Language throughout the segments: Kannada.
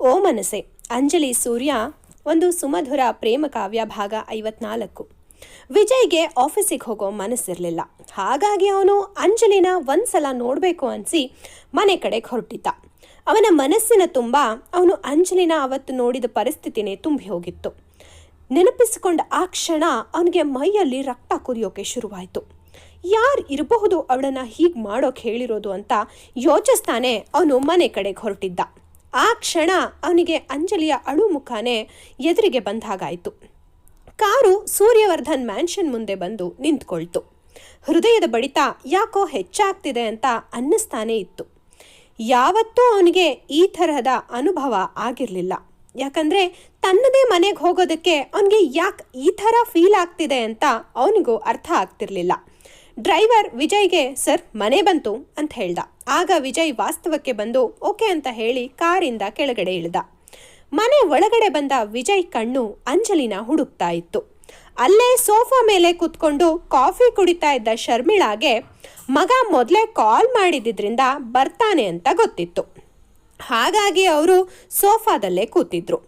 ಓ ಮನಸೆ ಅಂಜಲಿ ಸೂರ್ಯ ಒಂದು ಸುಮಧುರ ಪ್ರೇಮ ಕಾವ್ಯ ಭಾಗ 54. ವಿಜಯ್ಗೆ ಆಫೀಸಿಗೆ ಹೋಗೋ ಮನಸ್ಸಿರಲಿಲ್ಲ. ಹಾಗಾಗಿ ಅವನು ಅಂಜಲಿನ ಒಂದ್ಸಲ ನೋಡಬೇಕು ಅನಿಸಿ ಮನೆ ಕಡೆಗೆ ಹೊರಟಿದ್ದ. ಅವನ ಮನಸ್ಸಿನ ತುಂಬ ಅವನು ಅಂಜಲಿನ ಅವತ್ತು ನೋಡಿದ ಪರಿಸ್ಥಿತಿನೇ ತುಂಬಿ ಹೋಗಿತ್ತು. ನೆನಪಿಸಿಕೊಂಡ ಆ ಕ್ಷಣ ಅವನಿಗೆ ಮೈಯಲ್ಲಿ ರಕ್ತ ಕುದಿಯೋಕೆ ಶುರುವಾಯಿತು. ಯಾರು ಇರಬಹುದು ಅವಳನ್ನು ಹೀಗೆ ಮಾಡೋಕೆ ಹೇಳಿರೋದು ಅಂತ ಯೋಚಿಸ್ತಾನೆ ಅವನು ಮನೆ ಕಡೆಗೆ ಹೊರಟಿದ್ದ. ಆ ಕ್ಷಣ ಅವನಿಗೆ ಅಂಜಲಿಯ ಅಳು ಮುಖಾನೇ ಎದುರಿಗೆ ಬಂದ ಹಾಗಾಯಿತು. ಕಾರು ಸೂರ್ಯವರ್ಧನ್ ಮ್ಯಾನ್ಷನ್ ಮುಂದೆ ಬಂದು ನಿಂತ್ಕೊಳ್ತು. ಹೃದಯದ ಬಡಿತ ಯಾಕೋ ಹೆಚ್ಚಾಗ್ತಿದೆ ಅಂತ ಅನ್ನಿಸ್ತಾನೇ ಇತ್ತು. ಯಾವತ್ತೂ ಅವನಿಗೆ ಈ ತರಹದ ಅನುಭವ ಆಗಿರಲಿಲ್ಲ. ಯಾಕಂದರೆ ತನ್ನದೇ ಮನೆಗೆ ಹೋಗೋದಕ್ಕೆ ಅವನಿಗೆ ಯಾಕೆ ಈ ಥರ ಫೀಲ್ ಆಗ್ತಿದೆ ಅಂತ ಅವನಿಗೂ ಅರ್ಥ ಆಗ್ತಿರ್ಲಿಲ್ಲ. ಡ್ರೈವರ್ ವಿಜಯ್ಗೆ ಸರ್ ಮನೆ ಬಂತು ಅಂತ ಹೇಳ್ದ. ಆಗ ವಿಜಯ್ ವಾಸ್ತವಕ್ಕೆ ಬಂದು ಓಕೆ ಅಂತ ಹೇಳಿ ಕಾರಿಂದ ಕೆಳಗಡೆ ಇಳಿದ. ಮನೆ ಒಳಗಡೆ ಬಂದ ವಿಜಯ್ ಕಣ್ಣು ಅಂಜಲಿನ ಹುಡುಕ್ತಾ ಇತ್ತು. ಅಲ್ಲೇ ಸೋಫಾ ಮೇಲೆ ಕೂತ್ಕೊಂಡು ಕಾಫಿ ಕುಡಿತಾ ಇದ್ದ ಶರ್ಮಿಳಾಗೆ ಮಗ ಮೊದಲೇ ಕಾಲ್ ಮಾಡಿದ್ರಿಂದ ಬರ್ತಾನೆ ಅಂತ ಗೊತ್ತಿತ್ತು. ಹಾಗಾಗಿ ಅವರು ಸೋಫಾದಲ್ಲೇ ಕೂತಿದ್ರು.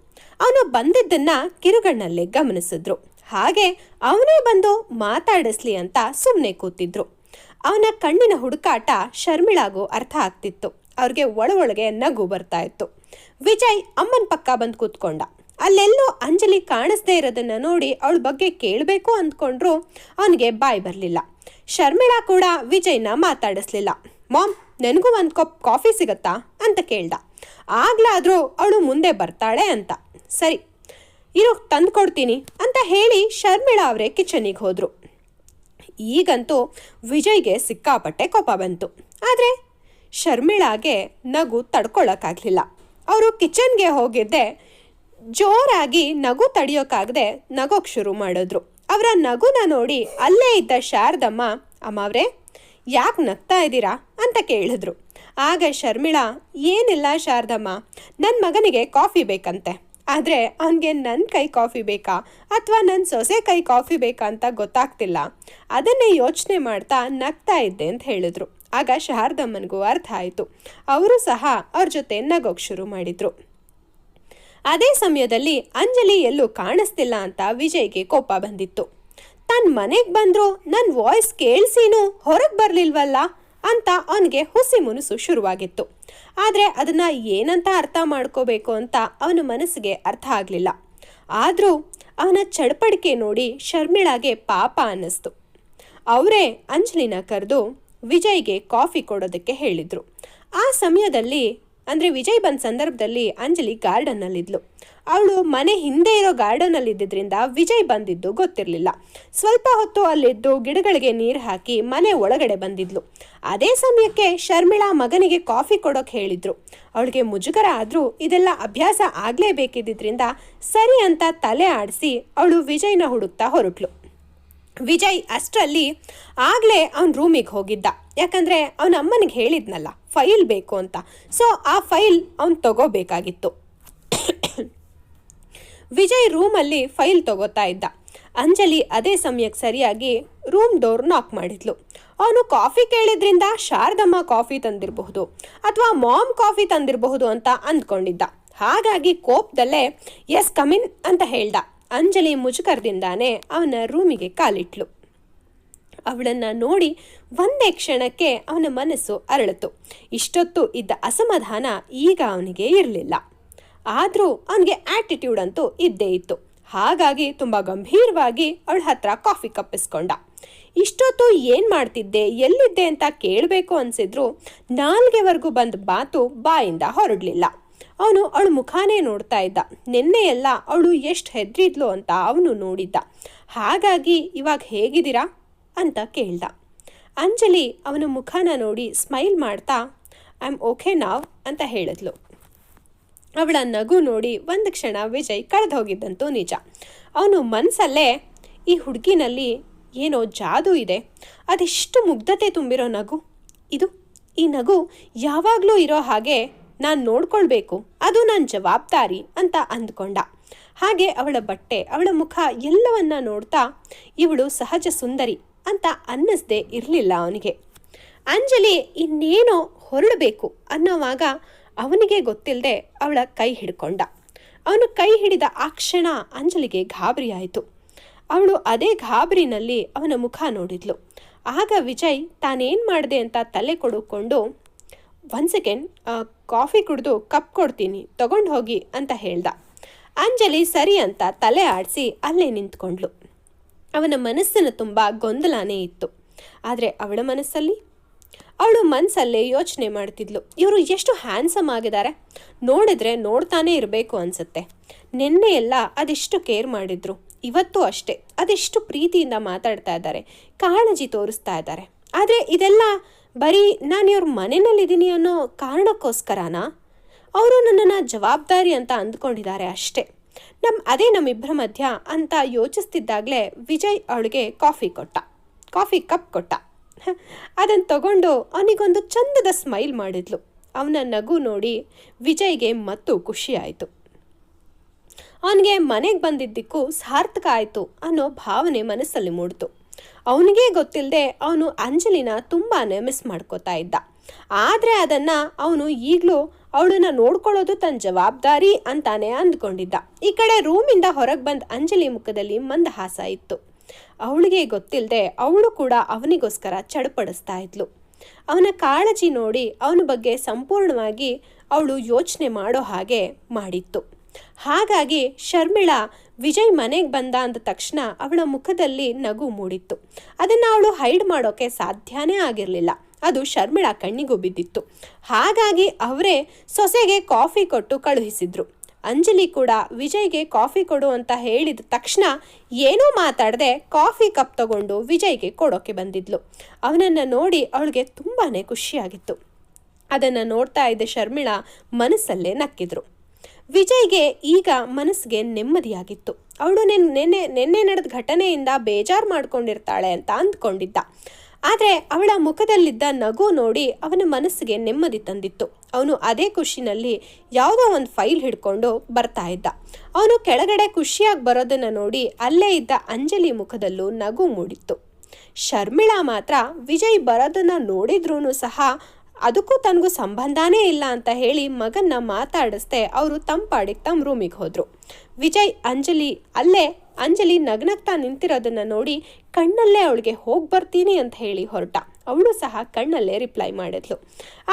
ಅವನು ಬಂದಿದ್ದನ್ನ ಕಿರುಗಣ್ಣಲ್ಲೇ ಗಮನಿಸಿದ್ರು. ಹಾಗೆ ಅವನೇ ಬಂದು ಮಾತಾಡಿಸ್ಲಿ ಅಂತ ಸುಮ್ಮನೆ ಕೂತಿದ್ರು. ಅವನ ಕಣ್ಣಿನ ಹುಡುಕಾಟ ಶರ್ಮಿಳಾಗೂ ಅರ್ಥ ಆಗ್ತಿತ್ತು. ಅವ್ರಿಗೆ ಒಳಗೆ ನಗು ಬರ್ತಾ ಇತ್ತು. ವಿಜಯ್ ಅಮ್ಮನ ಪಕ್ಕ ಬಂದು ಕೂತ್ಕೊಂಡ. ಅಲ್ಲೆಲ್ಲೋ ಅಂಜಲಿ ಕಾಣಿಸ್ದೇ ಇರೋದನ್ನ ನೋಡಿ ಅವಳ ಬಗ್ಗೆ ಕೇಳಬೇಕು ಅಂದ್ಕೊಂಡ್ರು ಅವನಿಗೆ ಬಾಯ್ ಬರಲಿಲ್ಲ. ಶರ್ಮಿಳಾ ಕೂಡ ವಿಜಯ್ನ ಮಾತಾಡಿಸ್ಲಿಲ್ಲ. ಮಾಮ್ ನನಗೂ ಒಂದು ಕಪ್ ಕಾಫಿ ಸಿಗತ್ತಾ ಅಂತ ಕೇಳ್ದ. ಆಗ್ಲಾದ್ರೂ ಅವಳು ಮುಂದೆ ಬರ್ತಾಳೆ ಅಂತ. ಸರಿ ಇರು ತಂದ್ಕೊಡ್ತೀನಿ ಅಂತ ಹೇಳಿ ಶರ್ಮಿಳಾ ಅವರೇ ಕಿಚನಿಗೆ ಹೋದರು. ಈಗಂತೂ ವಿಜಯ್ಗೆ ಸಿಕ್ಕಾಪಟ್ಟೆ ಕೋಪ ಬಂತು. ಆದರೆ ಶರ್ಮಿಳಾಗೆ ನಗು ತಡ್ಕೊಳ್ಳೋಕ್ಕಾಗಲಿಲ್ಲ. ಅವರು ಕಿಚನ್ಗೆ ಹೋಗಿದ್ದೆ ಜೋರಾಗಿ ನಗು ತಡೆಯೋಕ್ಕಾಗದೆ ನಗೋಕ್ಕೆ ಶುರು ಮಾಡಿದ್ರು. ಅವರ ನಗುನ ನೋಡಿ ಅಲ್ಲೇ ಇದ್ದ ಶಾರದಮ್ಮ ಅಮ್ಮವ್ರೆ ಯಾಕೆ ನಗ್ತಾ ಇದ್ದೀರಾ ಅಂತ ಕೇಳಿದ್ರು. ಆಗ ಶರ್ಮಿಳಾ ಏನಿಲ್ಲ ಶಾರದಮ್ಮ, ನನ್ನ ಮಗನಿಗೆ ಕಾಫಿ ಬೇಕಂತೆ. ಆದರೆ ಅವನಿಗೆ ನನ್ನ ಕೈ ಕಾಫಿ ಬೇಕಾ ಅಥವಾ ನನ್ನ ಸೊಸೆ ಕೈ ಕಾಫಿ ಬೇಕಾ ಅಂತ ಗೊತ್ತಾಗ್ತಿಲ್ಲ. ಅದನ್ನೇ ಯೋಚನೆ ಮಾಡ್ತಾ ನಗ್ತಾ ಇದ್ದೆ ಅಂತ ಹೇಳಿದ್ರು. ಆಗ ಶಾರದಮ್ಮನಿಗೂ ಅರ್ಥ ಆಯಿತು. ಅವರು ಸಹ ಅವ್ರ ಜೊತೆ ನಗೋಕ್ಕೆ ಶುರು ಮಾಡಿದ್ರು. ಅದೇ ಸಮಯದಲ್ಲಿ ಅಂಜಲಿ ಎಲ್ಲೂ ಕಾಣಿಸ್ತಿಲ್ಲ ಅಂತ ವಿಜಯ್ಗೆ ಕೋಪ ಬಂದಿತ್ತು. ತನ್ನ ಮನೆಗೆ ಬಂದರೂ ನನ್ನ ವಾಯ್ಸ್ ಕೇಳಿಸಿನೂ ಹೊರಗೆ ಬರಲಿಲ್ವಲ್ಲ ಅಂತ ಅವನಿಗೆ ಹುಸಿ ಮುನಿಸು ಶುರುವಾಗಿತ್ತು. ಆದರೆ ಅದನ್ನು ಏನಂತ ಅರ್ಥ ಮಾಡ್ಕೋಬೇಕು ಅಂತ ಅವನ ಮನಸ್ಸಿಗೆ ಅರ್ಥ ಆಗಲಿಲ್ಲ. ಆದರೂ ಅವನ ಚಡಪಡಿಕೆ ನೋಡಿ ಶರ್ಮಿಳಾಗೆ ಪಾಪ ಅನ್ನಿಸ್ತು. ಅವರೇ ಅಂಜಲಿನ ಕರೆದು ವಿಜಯ್ಗೆ ಕಾಫಿ ಕೊಡೋದಕ್ಕೆ ಹೇಳಿದರು. ಆ ಸಮಯದಲ್ಲಿ ಅಂದರೆ ವಿಜಯ್ ಬಂದ ಸಂದರ್ಭದಲ್ಲಿ ಅಂಜಲಿ ಗಾರ್ಡನ್ನಲ್ಲಿದ್ಲು. ಅವಳು ಮನೆ ಹಿಂದೆ ಇರೋ ಗಾರ್ಡನಲ್ಲಿದ್ದರಿಂದ ವಿಜಯ್ ಬಂದಿದ್ದು ಗೊತ್ತಿರಲಿಲ್ಲ. ಸ್ವಲ್ಪ ಹೊತ್ತು ಅಲ್ಲಿದ್ದು ಗಿಡಗಳಿಗೆ ನೀರು ಹಾಕಿ ಮನೆ ಒಳಗಡೆ ಬಂದಿದ್ಲು. ಅದೇ ಸಮಯಕ್ಕೆ ಶರ್ಮಿಳಾ ಮಗನಿಗೆ ಕಾಫಿ ಕೊಡೋಕೆ ಹೇಳಿದ್ರು. ಅವಳಿಗೆ ಮುಜುಗರ ಆದರೂ ಇದೆಲ್ಲ ಅಭ್ಯಾಸ ಆಗಲೇಬೇಕಿದ್ದರಿಂದ ಸರಿ ಅಂತ ತಲೆ ಆಡಿಸಿ ಅವಳು ವಿಜಯ್ನ ಹುಡುಕ್ತಾ ಹೊರಟ್ಲು. ವಿಜಯ್ ಅಷ್ಟರಲ್ಲಿ ಆಗಲೇ ಅವನ ರೂಮಿಗೆ ಹೋಗಿದ್ದ. ಯಾಕಂದರೆ ಅವನ ಅಮ್ಮನಿಗೆ ಹೇಳಿದ್ನಲ್ಲ ಫೈಲ್ ಬೇಕು ಅಂತ. ಸೊ ಆ ಫೈಲ್ ಅವನು ತಗೋಬೇಕಾಗಿತ್ತು. ವಿಜಯ್ ರೂಮಲ್ಲಿ ಫೈಲ್ ತಗೋತಾ ಇದ್ದ. ಅಂಜಲಿ ಅದೇ ಸಮಯಕ್ಕೆ ಸರಿಯಾಗಿ ರೂಮ್ ಡೋರ್ ನಾಕ್ ಮಾಡಿದ್ಲು. ಅವನು ಕಾಫಿ ಕೇಳಿದ್ರಿಂದ ಶಾರದಮ್ಮ ಕಾಫಿ ತಂದಿರಬಹುದು ಅಥವಾ ಮಾಮ್ ಕಾಫಿ ತಂದಿರಬಹುದು ಅಂತ ಅಂದ್ಕೊಂಡಿದ್ದ. ಹಾಗಾಗಿ ಕೋಪದಲ್ಲೇ ಎಸ್ ಕಮಿನ್ ಅಂತ ಹೇಳ್ದ. ಅಂಜಲಿ ಮುಜುಗರದಿಂದಾನೇ ಅವನ ರೂಮಿಗೆ ಕಾಲಿಟ್ಲು. ಅವಳನ್ನು ನೋಡಿ ಒಂದೇ ಕ್ಷಣಕ್ಕೆ ಅವನ ಮನಸ್ಸು ಅರಳಿತು. ಇಷ್ಟೊತ್ತು ಇದ್ದ ಅಸಮಾಧಾನ ಈಗ ಅವನಿಗೆ ಇರಲಿಲ್ಲ. ಆದರೂ ಅವನಿಗೆ ಆ್ಯಟಿಟ್ಯೂಡ್ ಅಂತೂ ಇದ್ದೇ ಇತ್ತು. ಹಾಗಾಗಿ ತುಂಬ ಗಂಭೀರವಾಗಿ ಅವಳ ಹತ್ರ ಕಾಫಿ ಕಪ್ಪಿಸ್ಕೊಂಡ. ಇಷ್ಟೊತ್ತು ಏನು ಮಾಡ್ತಿದ್ದೆ ಎಲ್ಲಿದ್ದೆ ಅಂತ ಕೇಳಬೇಕು ಅನಿಸಿದ್ರು ನಾಲ್ಗೆವರೆಗೂ ಬಂದ ಮಾತು ಬಾಯಿಂದ ಹೊರಡಲಿಲ್ಲ. ಅವನು ಅವಳ ಮುಖಾನೇ ನೋಡ್ತಾ ಇದ್ದ. ನಿನ್ನೆ ಎಲ್ಲ ಅವಳು ಎಷ್ಟು ಹೆದರಿದ್ಲು ಅಂತ ಅವನು ನೋಡಿದ್ದ. ಹಾಗಾಗಿ ಇವಾಗ ಹೇಗಿದ್ದೀರಾ ಅಂತ ಕೇಳ್ದ. ಅಂಜಲಿ ಅವನ ಮುಖಾನ ನೋಡಿ ಸ್ಮೈಲ್ ಮಾಡ್ತಾ ಐ ಆಮ್ ಓಕೆ ನಾವ್ ಅಂತ ಹೇಳಿದ್ಲು. ಅವಳ ನಗು ನೋಡಿ ಒಂದು ಕ್ಷಣ ವಿಜಯ್ ಕಳೆದು ಹೋಗಿದ್ದಂತೂ ನಿಜ. ಅವನು ಮನಸ್ಸಲ್ಲೇ ಈ ಹುಡುಗಿನಲ್ಲಿ ಏನೋ ಜಾದೂ ಇದೆ, ಅದೆಷ್ಟು ಮುಗ್ಧತೆ ತುಂಬಿರೋ ನಗು ಇದು, ಈ ನಗು ಯಾವಾಗಲೂ ಇರೋ ಹಾಗೆ ನಾನು ನೋಡ್ಕೊಳ್ಬೇಕು, ಅದು ನನ್ನ ಜವಾಬ್ದಾರಿ ಅಂತ ಅಂದ್ಕೊಂಡ. ಹಾಗೆ ಅವಳ ಬಟ್ಟೆ, ಅವಳ ಮುಖ ಎಲ್ಲವನ್ನ ನೋಡ್ತಾ ಇವಳು ಸಹಜ ಸುಂದರಿ ಅಂತ ಅನ್ನಿಸ್ದೇ ಇರಲಿಲ್ಲ ಅವನಿಗೆ. ಅಂಜಲಿ ಇನ್ನೇನೋ ಹೊರಡಬೇಕು ಅನ್ನೋವಾಗ ಅವನಿಗೆ ಗೊತ್ತಿಲ್ಲದೆ ಅವಳ ಕೈ ಹಿಡ್ಕೊಂಡ. ಅವನು ಕೈ ಹಿಡಿದ ಆ ಕ್ಷಣ ಅಂಜಲಿಗೆ ಗಾಬರಿ ಆಯಿತು. ಅವಳು ಅದೇ ಗಾಬರಿನಲ್ಲಿ ಅವನ ಮುಖ ನೋಡಿದ್ಲು. ಆಗ ವಿಜಯ್ ತಾನೇನು ಮಾಡಿದೆ ಅಂತ ತಲೆ ಕೊಡುಕೊಂಡು, 1 ಸೆಕೆಂಡ್, ಕಾಫಿ ಕುಡಿದು ಕಪ್ ಕೊಡ್ತೀನಿ, ತಗೊಂಡು ಹೋಗಿ ಅಂತ ಹೇಳ್ದ. ಅಂಜಲಿ ಸರಿ ಅಂತ ತಲೆ ಆಡಿಸಿ ಅಲ್ಲೇ ನಿಂತ್ಕೊಂಡ್ಲು. ಅವನ ಮನಸ್ಸಿನ ತುಂಬ ಗೊಂದಲನೇ ಇತ್ತು. ಆದರೆ ಅವಳ ಮನಸ್ಸಲ್ಲೇ ಯೋಚನೆ ಮಾಡ್ತಿದ್ಲು, ಇವರು ಎಷ್ಟು ಹ್ಯಾಂಡ್ಸಮ್ ಆಗಿದ್ದಾರೆ, ನೋಡಿದ್ರೆ ನೋಡ್ತಾನೆ ಇರಬೇಕು ಅನ್ಸುತ್ತೆ. ನಿನ್ನೆ ಎಲ್ಲ ಅದೆಷ್ಟು ಕೇರ್ ಮಾಡಿದ್ರು, ಇವತ್ತು ಅಷ್ಟೇ ಅದೆಷ್ಟು ಪ್ರೀತಿಯಿಂದ ಮಾತಾಡ್ತಾ ಇದ್ದಾರೆ, ಕಾಳಜಿ ತೋರಿಸ್ತಾ ಇದ್ದಾರೆ. ಆದರೆ ಇದೆಲ್ಲ ಬರೀ ನಾನು ಇವ್ರ ಮನೆಯಲ್ಲಿದ್ದೀನಿ ಅನ್ನೋ ಕಾರಣಕ್ಕೋಸ್ಕರನಾ? ಅವರು ನನ್ನನ್ನು ಜವಾಬ್ದಾರಿ ಅಂತ ಅಂದ್ಕೊಂಡಿದ್ದಾರೆ ಅಷ್ಟೇ. ನಮ್ಮಿಬ್ಬರ ಮಧ್ಯ ಅಂತ ಯೋಚಿಸ್ತಿದ್ದಾಗಲೇ ವಿಜಯ್ ಅವಳಿಗೆ ಕಾಫಿ ಕಪ್ ಕೊಟ್ಟ. ಅದನ್ನು ತಗೊಂಡು ಅವನಿಗೊಂದು ಚಂದದ ಸ್ಮೈಲ್ ಮಾಡಿದ್ಲು. ಅವನ ನಗು ನೋಡಿ ವಿಜಯ್ಗೆ ಮತ್ತೂ ಖುಷಿ ಆಯಿತು. ಅವನಿಗೆ ಮನೆಗೆ ಬಂದಿದ್ದಕ್ಕೂ ಸಾರ್ಥಕ ಆಯಿತು ಅನ್ನೋ ಭಾವನೆ ಮನಸ್ಸಲ್ಲಿ ಮೂಡಿತು. ಅವನಿಗೇ ಗೊತ್ತಿಲ್ಲದೆ ಅವನು ಅಂಜಲಿನ ತುಂಬಾ ಮಿಸ್ ಮಾಡ್ಕೋತಾ ಇದ್ದ. ಆದರೆ ಅದನ್ನು ಅವನು ಈಗಲೂ ಅವಳನ್ನು ನೋಡ್ಕೊಳ್ಳೋದು ತನ್ನ ಜವಾಬ್ದಾರಿ ಅಂತಾನೆ ಅಂದ್ಕೊಂಡಿದ್ದ. ಈ ಕಡೆ ರೂಮಿಂದ ಹೊರಗೆ ಬಂದ ಅಂಜಲಿ ಮುಖದಲ್ಲಿ ಮಂದಹಾಸ ಇತ್ತು. ಅವಳಿಗೆ ಗೊತ್ತಿಲ್ಲದೆ ಅವಳು ಕೂಡ ಅವನಿಗೋಸ್ಕರ ಚಡಪಡಿಸ್ತಾ ಇದ್ಲು. ಅವನ ಕಾಳಜಿ ನೋಡಿ ಅವನ ಬಗ್ಗೆ ಸಂಪೂರ್ಣವಾಗಿ ಅವಳು ಯೋಚನೆ ಮಾಡೋ ಹಾಗೆ ಮಾಡಿತ್ತು. ಹಾಗಾಗಿ ಶರ್ಮಿಳಾ ವಿಜಯ್ ಮನೆಗೆ ಬಂದ ಅಂದ ತಕ್ಷಣ ಅವಳ ಮುಖದಲ್ಲಿ ನಗು ಮೂಡಿತ್ತು. ಅದನ್ನು ಅವಳು ಹೈಡ್ ಮಾಡೋಕೆ ಸಾಧ್ಯನೇ ಆಗಿರಲಿಲ್ಲ. ಅದು ಶರ್ಮಿಳಾ ಕಣ್ಣಿಗೂ ಬಿದ್ದಿತ್ತು. ಹಾಗಾಗಿ ಅವರೇ ಸೊಸೆಗೆ ಕಾಫಿ ಕೊಟ್ಟು ಕಳುಹಿಸಿದ್ರು. ಅಂಜಲಿ ಕೂಡ ವಿಜಯ್ಗೆ ಕಾಫಿ ಕೊಡು ಅಂತ ಹೇಳಿದ ತಕ್ಷಣ ಏನೂ ಮಾತಾಡದೆ ಕಾಫಿ ಕಪ್ ತಗೊಂಡು ವಿಜಯ್ಗೆ ಕೊಡೋಕೆ ಬಂದಿದ್ಲು. ಅವನನ್ನು ನೋಡಿ ಅವಳಿಗೆ ತುಂಬಾ ಖುಷಿಯಾಗಿತ್ತು. ಅದನ್ನು ನೋಡ್ತಾ ಇದ್ದ ಶರ್ಮಿಳಾ ಮನಸ್ಸಲ್ಲೇ ನಕ್ಕಿದ್ರು. ವಿಜಯ್ಗೆ ಈಗ ಮನಸ್ಸಿಗೆ ನೆಮ್ಮದಿಯಾಗಿತ್ತು. ಅವಳು ನೆನ್ನೆ ನಡೆದ ಘಟನೆಯಿಂದ ಬೇಜಾರು ಮಾಡ್ಕೊಂಡಿರ್ತಾಳೆ ಅಂತ ಅಂದ್ಕೊಂಡಿದ್ದ. ಆದರೆ ಅವಳ ಮುಖದಲ್ಲಿದ್ದ ನಗು ನೋಡಿ ಅವನ ಮನಸ್ಸಿಗೆ ನೆಮ್ಮದಿ ತಂದಿತ್ತು. ಅವನು ಅದೇ ಖುಷಿನಲ್ಲಿ ಯಾವುದೋ ಒಂದು ಫೈಲ್ ಹಿಡ್ಕೊಂಡು ಬರ್ತಾ ಇದ್ದ. ಅವನು ಕೆಳಗಡೆ ಖುಷಿಯಾಗಿ ಬರೋದನ್ನು ನೋಡಿ ಅಲ್ಲೇ ಇದ್ದ ಅಂಜಲಿ ಮುಖದಲ್ಲೂ ನಗು ಮೂಡಿತ್ತು. ಶರ್ಮಿಳಾ ಮಾತ್ರ ವಿಜಯ್ ಬರೋದನ್ನು ನೋಡಿದ್ರೂ ಸಹ ಅದಕ್ಕೂ ತನಗೂ ಸಂಬಂಧನೇ ಇಲ್ಲ ಅಂತ ಹೇಳಿ ಮಗನ್ನ ಮಾತಾಡಿಸ್ದೆ ಅವರು ತಮ್ಮ ರೂಮಿಗೆ ಹೋದರು. ವಿಜಯ್ ಅಂಜಲಿ ನಗ್ನಗ್ತಾ ನಿಂತಿರೋದನ್ನು ನೋಡಿ ಕಣ್ಣಲ್ಲೇ ಅವಳಿಗೆ ಹೋಗಿ ಬರ್ತೀನಿ ಅಂತ ಹೇಳಿ ಹೊರಟ. ಅವಳು ಸಹ ಕಣ್ಣಲ್ಲೇ ರಿಪ್ಲೈ ಮಾಡಿದ್ಲು.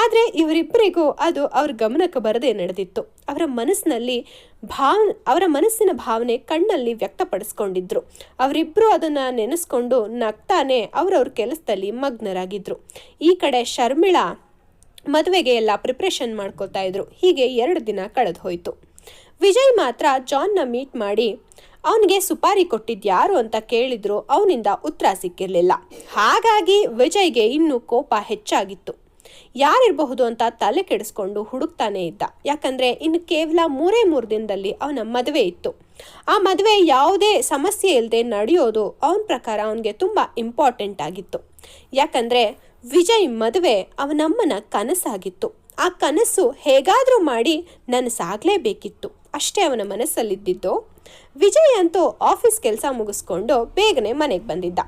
ಆದರೆ ಇವರಿಬ್ಬರಿಗೂ ಅದು ಅವ್ರ ಗಮನಕ್ಕೆ ಬರದೇ ನಡೆದಿತ್ತು. ಅವರ ಮನಸ್ಸಿನ ಭಾವನೆ ಕಣ್ಣಲ್ಲಿ ವ್ಯಕ್ತಪಡಿಸ್ಕೊಂಡಿದ್ರು. ಅವರಿಬ್ಬರು ಅದನ್ನು ನೆನೆಸ್ಕೊಂಡು ನಗ್ತಾನೆ ಅವ್ರವ್ರ ಕೆಲಸದಲ್ಲಿ ಮಗ್ನರಾಗಿದ್ರು. ಈ ಕಡೆ ಶರ್ಮಿಳಾ ಮದುವೆಗೆ ಎಲ್ಲ ಪ್ರಿಪ್ರೇಷನ್ ಮಾಡ್ಕೋತಾ ಇದ್ರು. ಹೀಗೆ 2 ದಿನ ಕಳೆದು ಹೋಯಿತು. ವಿಜಯ್ ಮಾತ್ರ ಜಾನ್ನ ಮೀಟ್ ಮಾಡಿ ಅವನಿಗೆ ಸುಪಾರಿ ಕೊಟ್ಟಿದ್ಯಾರು ಅಂತ ಕೇಳಿದ್ರು. ಅವನಿಂದ ಉತ್ತರ ಸಿಕ್ಕಿರಲಿಲ್ಲ. ಹಾಗಾಗಿ ವಿಜಯ್ಗೆ ಇನ್ನೂ ಕೋಪ ಹೆಚ್ಚಾಗಿತ್ತು. ಯಾರಿರಬಹುದು ಅಂತ ತಲೆ ಕೆಡಿಸ್ಕೊಂಡು ಹುಡುಕ್ತಾನೆ ಇದ್ದ. ಯಾಕಂದರೆ ಇನ್ನು ಕೇವಲ 3 ದಿನದಲ್ಲಿ ಅವನ ಮದುವೆ ಇತ್ತು. ಆ ಮದುವೆ ಯಾವುದೇ ಸಮಸ್ಯೆ ಇಲ್ಲದೆ ನಡೆಯೋದು ಅವನ ಪ್ರಕಾರ ಅವನಿಗೆ ತುಂಬ ಇಂಪಾರ್ಟೆಂಟ್ ಆಗಿತ್ತು. ಯಾಕಂದರೆ ವಿಜಯ್ ಮದುವೆ ಅವನಮ್ಮನ ಕನಸಾಗಿತ್ತು. ಆ ಕನಸು ಹೇಗಾದರೂ ಮಾಡಿ ನನಸಾಗಲೇಬೇಕಿತ್ತು ಅಷ್ಟೇ ಅವನ ಮನಸ್ಸಲ್ಲಿದ್ದಿದ್ದು. ವಿಜಯ್ ಅಂತೂ ಆಫೀಸ್ ಕೆಲಸ ಮುಗಿಸ್ಕೊಂಡು ಬೇಗನೆ ಮನೆಗೆ ಬಂದಿದ್ದ.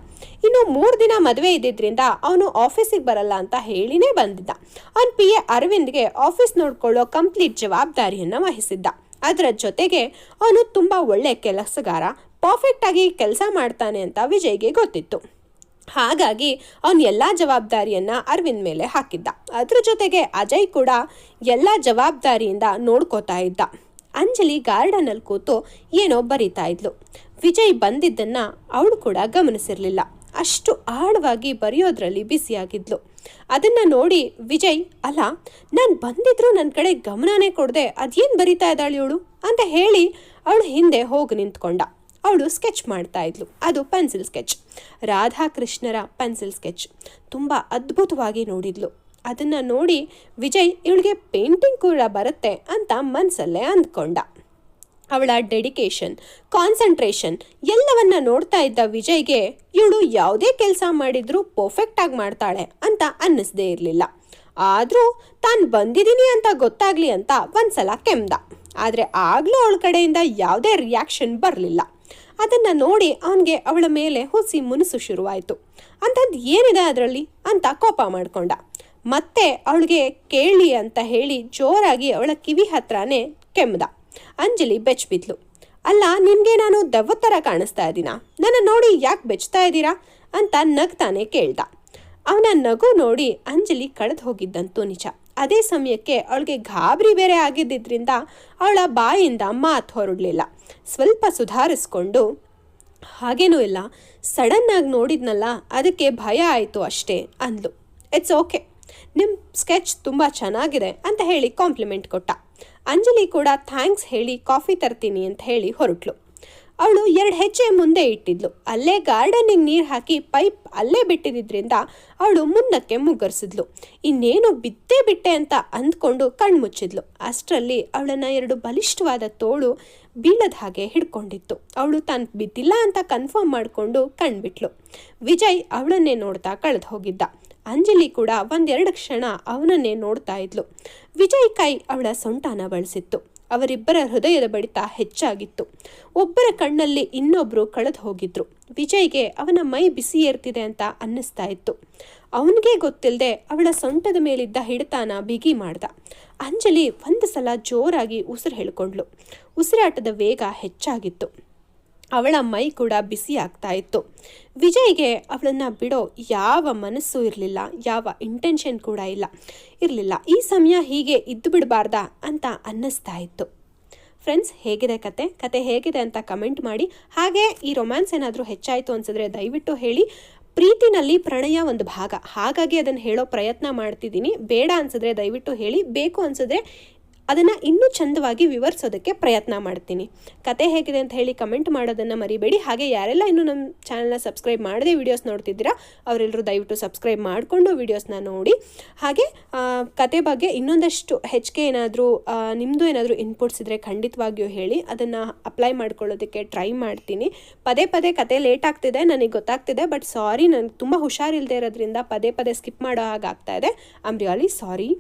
ಇನ್ನು 3 ದಿನ ಮದುವೆ ಇದ್ದಿದ್ದರಿಂದ ಅವನು ಆಫೀಸಿಗೆ ಬರಲ್ಲ ಅಂತ ಹೇಳಿನೇ ಬಂದಿದ್ದ. ಅವನ PA ಅರವಿಂದ್ಗೆ ಆಫೀಸ್ ನೋಡ್ಕೊಳ್ಳೋ ಕಂಪ್ಲೀಟ್ ಜವಾಬ್ದಾರಿಯನ್ನು ವಹಿಸಿದ್ದ. ಅದರ ಜೊತೆಗೆ ಅವನು ತುಂಬ ಒಳ್ಳೆ ಕೆಲಸಗಾರ, ಪರ್ಫೆಕ್ಟಾಗಿ ಕೆಲಸ ಮಾಡ್ತಾನೆ ಅಂತ ವಿಜಯ್ಗೆ ಗೊತ್ತಿತ್ತು. ಹಾಗಾಗಿ ಅವನು ಎಲ್ಲ ಜವಾಬ್ದಾರಿಯನ್ನು ಅರವಿಂದ್ ಮೇಲೆ ಹಾಕಿದ್ದ. ಅದ್ರ ಜೊತೆಗೆ ಅಜಯ್ ಕೂಡ ಎಲ್ಲ ಜವಾಬ್ದಾರಿಯಿಂದ ನೋಡ್ಕೋತಾ ಇದ್ದ. ಅಂಜಲಿ ಗಾರ್ಡನಲ್ಲಿ ಕೂತು ಏನೋ ಬರಿತಾ ಇದ್ಲು. ವಿಜಯ್ ಬಂದಿದ್ದನ್ನು ಅವಳು ಕೂಡ ಗಮನಿಸಿರಲಿಲ್ಲ. ಅಷ್ಟು ಆಳವಾಗಿ ಬರೆಯೋದ್ರಲ್ಲಿ ಬ್ಯುಸಿಯಾಗಿದ್ಲು. ಅದನ್ನು ನೋಡಿ ವಿಜಯ್, ಅಲ್ಲ ನಾನು ಬಂದಿದ್ರು ನನ್ನ ಕಡೆ ಗಮನನೇ ಕೊಡದೆ ಅದೇನು ಬರಿತಾ ಇದ್ದಾಳೆ ಇವಳು ಅಂತ ಹೇಳಿ ಅವಳು ಹಿಂದೆ ಹೋಗಿ ನಿಂತ್ಕೊಂಡ. ಅವಳು ಸ್ಕೆಚ್ ಮಾಡ್ತಾ ಇದ್ಲು. ಅದು ಪೆನ್ಸಿಲ್ ಸ್ಕೆಚ್, ರಾಧಾಕೃಷ್ಣರ ಪೆನ್ಸಿಲ್ ಸ್ಕೆಚ್. ತುಂಬ ಅದ್ಭುತವಾಗಿ ನೋಡಿದ್ಲು. ಅದನ್ನು ನೋಡಿ ವಿಜಯ್ ಇವಳಿಗೆ ಪೇಂಟಿಂಗ್ ಕೂಡ ಬರುತ್ತೆ ಅಂತ ಮನಸ್ಸಲ್ಲೇ ಅಂದ್ಕೊಂಡ. ಅವಳ ಡೆಡಿಕೇಶನ್, ಕಾನ್ಸಂಟ್ರೇಷನ್ ಎಲ್ಲವನ್ನ ನೋಡ್ತಾ ಇದ್ದ ವಿಜಯ್ಗೆ ಇವಳು ಯಾವುದೇ ಕೆಲಸ ಮಾಡಿದ್ರೂ ಪರ್ಫೆಕ್ಟಾಗಿ ಮಾಡ್ತಾಳೆ ಅಂತ ಅನ್ನಿಸದೇ ಇರಲಿಲ್ಲ. ಆದರೂ ತಾನು ಬಂದಿದ್ದೀನಿ ಅಂತ ಗೊತ್ತಾಗ್ಲಿ ಅಂತ ಒಂದ್ಸಲ ಕೆಮ್ದ. ಆದರೆ ಆಗಲೂ ಅವಳ ಕಡೆಯಿಂದ ಯಾವುದೇ ರಿಯಾಕ್ಷನ್ ಬರಲಿಲ್ಲ. ಅದನ್ನು ನೋಡಿ ಅವನಿಗೆ ಅವಳ ಮೇಲೆ ಹುಸಿ ಮುನಿಸು ಶುರುವಾಯಿತು. ಅಂಥದ್ದು ಏನಿದೆ ಅದರಲ್ಲಿ ಅಂತ ಕೋಪ ಮಾಡ್ಕೊಂಡ. ಮತ್ತೆ ಅವಳಿಗೆ ಕೇಳಿ ಅಂತ ಹೇಳಿ ಜೋರಾಗಿ ಅವಳ ಕಿವಿ ಹತ್ರನೇ ಕೆಮ್ದ. ಅಂಜಲಿ ಬೆಚ್ಬಿದ್ಲು. ಅಲ್ಲ, ನಿಮಗೆ ನಾನು ದೆವ್ವದ ಥರ ಕಾಣಿಸ್ತಾ ಇದ್ದೀನಾ? ನನ್ನ ನೋಡಿ ಯಾಕೆ ಬೆಚ್ತಾ ಇದ್ದೀರಾ ಅಂತ ನಗ್ತಾನೆ ಕೇಳ್ದ. ಅವನ ನಗು ನೋಡಿ ಅಂಜಲಿ ಕಳೆದು ಹೋಗಿದ್ದಂತೂ ನಿಜ. ಅದೇ ಸಮಯಕ್ಕೆ ಅವಳಿಗೆ ಗಾಬರಿ ಬೇರೆ ಆಗಿದ್ದರಿಂದ ಅವಳ ಬಾಯಿಂದ ಮಾತು ಹೊರಡಲಿಲ್ಲ. ಸ್ವಲ್ಪ ಸುಧಾರಿಸ್ಕೊಂಡು, ಹಾಗೇನೂ ಇಲ್ಲ, ಸಡನ್ನಾಗಿ ನೋಡಿದ್ನಲ್ಲ ಅದಕ್ಕೆ ಭಯ ಆಯಿತು ಅಷ್ಟೇ ಅಂದ್ಲು. ಇಟ್ಸ್ ಓಕೆ, ನಿಮ್ಮ ಸ್ಕೆಚ್ ತುಂಬ ಚೆನ್ನಾಗಿದೆ ಅಂತ ಹೇಳಿ ಕಾಂಪ್ಲಿಮೆಂಟ್ ಕೊಟ್ಟ. ಅಂಜಲಿ ಕೂಡ ಥ್ಯಾಂಕ್ಸ್ ಹೇಳಿ ಕಾಫಿ ತರ್ತೀನಿ ಅಂತ ಹೇಳಿ ಹೊರಟ್ಲು. ಅವಳು 2 ಹೆಜ್ಜೆ ಮುಂದೆ ಇಟ್ಟಿದ್ಲು. ಅಲ್ಲೇ ಗಾರ್ಡನಿಗೆ ನೀರು ಹಾಕಿ ಪೈಪ್ ಅಲ್ಲೇ ಬಿಟ್ಟಿದ್ದರಿಂದ ಅವಳು ಮುನ್ನಕ್ಕೆ ಮುಗ್ಗರಿಸಿದ್ಲು. ಇನ್ನೇನು ಬಿಟ್ಟೆ ಅಂತ ಅಂದ್ಕೊಂಡು ಕಣ್ಮುಚ್ಚಿದ್ಲು. ಅಷ್ಟರಲ್ಲಿ ಅವಳನ್ನು 2 ಬಲಿಷ್ಠವಾದ ತೋಳು ಬೀಳದ ಹಾಗೆ ಹಿಡ್ಕೊಂಡಿತ್ತು. ಅವಳು ತಾನು ಬಿದ್ದಿಲ್ಲ ಅಂತ ಕನ್ಫರ್ಮ್ ಮಾಡಿಕೊಂಡು ಕಣ್ಬಿಟ್ಲು. ವಿಜಯ್ ಅವಳನ್ನೇ ನೋಡ್ತಾ ಕಳೆದು ಹೋಗಿದ್ದ. ಅಂಜಲಿ ಕೂಡ 1-2 ಕ್ಷಣ ಅವನನ್ನೇ ನೋಡ್ತಾ ಇದ್ಲು. ವಿಜಯ್ ಕೈ ಅವಳ ಸೊಂಟನ ಬಳಸಿತ್ತು. ಅವರಿಬ್ಬರ ಹೃದಯದ ಬಡಿತ ಹೆಚ್ಚಾಗಿತ್ತು. ಒಬ್ಬರ ಕಣ್ಣಲ್ಲಿ ಇನ್ನೊಬ್ಬರು ಕಳೆದು ಹೋಗಿದ್ರು. ವಿಜಯ್ಗೆ ಅವನ ಮೈ ಬಿಸಿ ಏರ್ತಿದೆ ಅಂತ ಅನ್ನಿಸ್ತಾ ಇತ್ತು. ಅವನಿಗೆ ಗೊತ್ತಿಲ್ಲದೆ ಅವಳ ಸೊಂಟದ ಮೇಲಿದ್ದ ಹಿಡಿತಾನ ಬಿಗಿ ಮಾಡ್ದ. ಅಂಜಲಿ 1 ಸಲ ಜೋರಾಗಿ ಉಸಿರು ಹೇಳ್ಕೊಂಡ್ಲು. ಉಸಿರಾಟದ ವೇಗ ಹೆಚ್ಚಾಗಿತ್ತು. ಅವಳ ಮೈ ಕೂಡ ಬಿಸಿ ಆಗ್ತಾ ಇತ್ತು. ವಿಜಯ್ಗೆ ಅವಳನ್ನು ಬಿಡೋ ಯಾವ ಮನಸ್ಸು ಇರಲಿಲ್ಲ, ಯಾವ ಇಂಟೆನ್ಷನ್ ಕೂಡ ಇರಲಿಲ್ಲ. ಈ ಸಮಯ ಹೀಗೆ ಇದ್ದು ಬಿಡಬಾರ್ದಾ ಅಂತ ಅನ್ನಿಸ್ತಾ ಇತ್ತು. ಫ್ರೆಂಡ್ಸ್, ಹೇಗಿದೆ ಕತೆ ಹೇಗಿದೆ ಅಂತ ಕಮೆಂಟ್ ಮಾಡಿ. ಹಾಗೆ ಈ ರೊಮ್ಯಾನ್ಸ್ ಏನಾದರೂ ಹೆಚ್ಚಾಯಿತು ಅನ್ಸಿದ್ರೆ ದಯವಿಟ್ಟು ಹೇಳಿ. ಪ್ರೀತಿನಲ್ಲಿ ಪ್ರಣಯ ಒಂದು ಭಾಗ, ಹಾಗಾಗಿ ಅದನ್ನು ಹೇಳೋ ಪ್ರಯತ್ನ ಮಾಡ್ತಿದ್ದೀನಿ. ಬೇಡ ಅನ್ಸಿದ್ರೆ ದಯವಿಟ್ಟು ಹೇಳಿ. ಬೇಕು ಅನ್ಸಿದ್ರೆ ಅದನ್ನು ಇನ್ನೂ ಚಂದವಾಗಿ ವಿವರಿಸೋದಕ್ಕೆ ಪ್ರಯತ್ನ ಮಾಡ್ತೀನಿ. ಕತೆ ಹೇಗಿದೆ ಅಂತ ಹೇಳಿ ಕಮೆಂಟ್ ಮಾಡೋದನ್ನು ಮರಿಬೇಡಿ. ಹಾಗೆ ಯಾರೆಲ್ಲ ಇನ್ನೂ ನಮ್ಮ ಚಾನಲ್ನ ಸಬ್ಸ್ಕ್ರೈಬ್ ಮಾಡದೆ ವೀಡಿಯೋಸ್ ನೋಡ್ತಿದ್ದೀರಾ ಅವರೆಲ್ಲರೂ ದಯವಿಟ್ಟು ಸಬ್ಸ್ಕ್ರೈಬ್ ಮಾಡಿಕೊಂಡು ವೀಡಿಯೋಸ್ನ ನೋಡಿ. ಹಾಗೆ ಕತೆ ಬಗ್ಗೆ ಇನ್ನೊಂದಷ್ಟು ಹೆಚ್ಚಿಗೆ ಏನಾದರೂ ನಿಮ್ಮದು ಏನಾದರೂ ಇನ್ಪುಟ್ಸ್ ಇದ್ದರೆ ಖಂಡಿತವಾಗಿಯೂ ಹೇಳಿ. ಅದನ್ನು ಅಪ್ಲೈ ಮಾಡ್ಕೊಳ್ಳೋದಕ್ಕೆ ಟ್ರೈ ಮಾಡ್ತೀನಿ. ಪದೇ ಕತೆ ಲೇಟ್ ಆಗ್ತಿದೆ, ನನಗೆ ಗೊತ್ತಾಗ್ತಿದೆ. ಬಟ್ ಸಾರಿ, ನನಗೆ ತುಂಬ ಹುಷಾರಿಲ್ಲದೆ ಇರೋದ್ರಿಂದ ಪದೇ ಸ್ಕಿಪ್ ಮಾಡೋ ಹಾಗಾಗ್ತಾ ಇದೆ. I am really sorry.